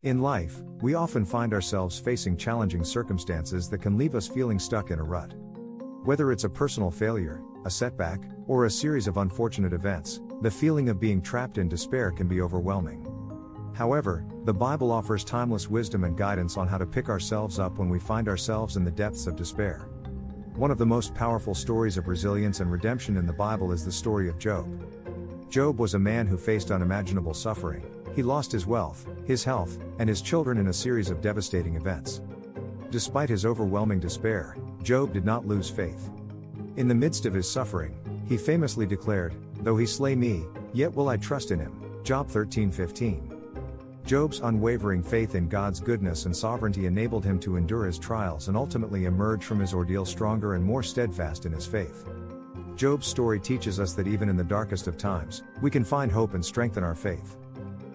In life, we often find ourselves facing challenging circumstances that can leave us feeling stuck in a rut. Whether it's a personal failure, a setback, or a series of unfortunate events, the feeling of being trapped in despair can be overwhelming. However, the Bible offers timeless wisdom and guidance on how to pick ourselves up when we find ourselves in the depths of despair. One of the most powerful stories of resilience and redemption in the Bible is the story of Job. Job was a man who faced unimaginable suffering. He lost his wealth, his health, and his children in a series of devastating events. Despite his overwhelming despair, Job did not lose faith. In the midst of his suffering, he famously declared, "Though he slay me, yet will I trust in him." Job 13:15. Job's unwavering faith in God's goodness and sovereignty enabled him to endure his trials and ultimately emerge from his ordeal stronger and more steadfast in his faith. Job's story teaches us that even in the darkest of times, we can find hope and strengthen our faith.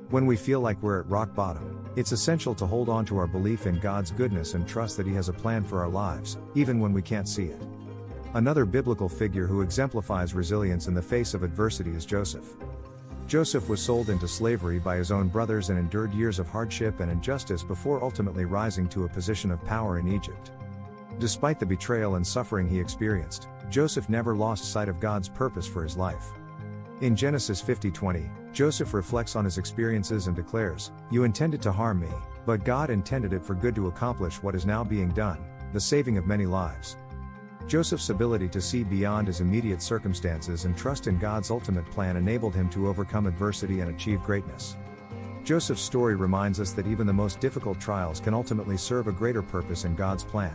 When we feel like we're at rock bottom, it's essential to hold on to our belief in God's goodness and trust that He has a plan for our lives, even when we can't see it. Another biblical figure who exemplifies resilience in the face of adversity is Joseph. Joseph was sold into slavery by his own brothers and endured years of hardship and injustice before ultimately rising to a position of power in Egypt. Despite the betrayal and suffering he experienced, Joseph never lost sight of God's purpose for his life. In Genesis 50:20, Joseph reflects on his experiences and declares, "You intended to harm me, but God intended it for good to accomplish what is now being done, the saving of many lives." Joseph's ability to see beyond his immediate circumstances and trust in God's ultimate plan enabled him to overcome adversity and achieve greatness. Joseph's story reminds us that even the most difficult trials can ultimately serve a greater purpose in God's plan.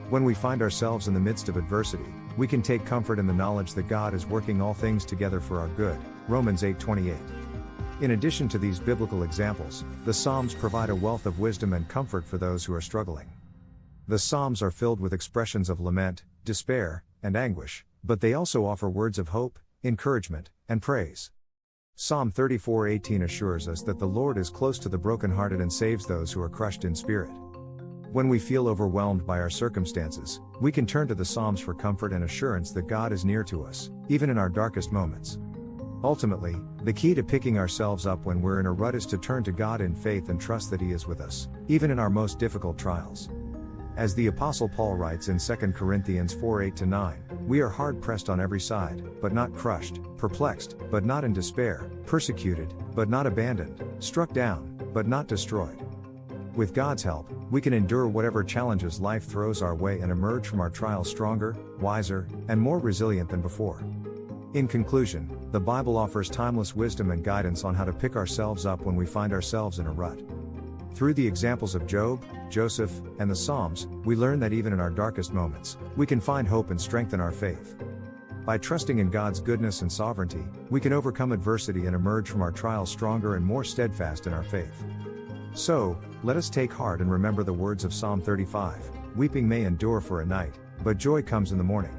When we find ourselves in the midst of adversity, we can take comfort in the knowledge that God is working all things together for our good. Romans 8:28. In addition to these biblical examples, the Psalms provide a wealth of wisdom and comfort for those who are struggling. The Psalms are filled with expressions of lament, despair, and anguish, but they also offer words of hope, encouragement, and praise. Psalm 34:18 assures us that the Lord is close to the brokenhearted and saves those who are crushed in spirit. When we feel overwhelmed by our circumstances, we can turn to the Psalms for comfort and assurance that God is near to us, even in our darkest moments. Ultimately, the key to picking ourselves up when we're in a rut is to turn to God in faith and trust that He is with us, even in our most difficult trials. As the Apostle Paul writes in 2 Corinthians 4:8-9, "We are hard-pressed on every side, but not crushed, perplexed, but not in despair, persecuted, but not abandoned, struck down, but not destroyed." With God's help, we can endure whatever challenges life throws our way and emerge from our trials stronger, wiser, and more resilient than before. In conclusion, the Bible offers timeless wisdom and guidance on how to pick ourselves up when we find ourselves in a rut. Through the examples of Job, Joseph, and the Psalms, we learn that even in our darkest moments, we can find hope and strengthen our faith. By trusting in God's goodness and sovereignty, we can overcome adversity and emerge from our trials stronger and more steadfast in our faith. So, let us take heart and remember the words of Psalm 35, "Weeping may endure for a night, but joy comes in the morning."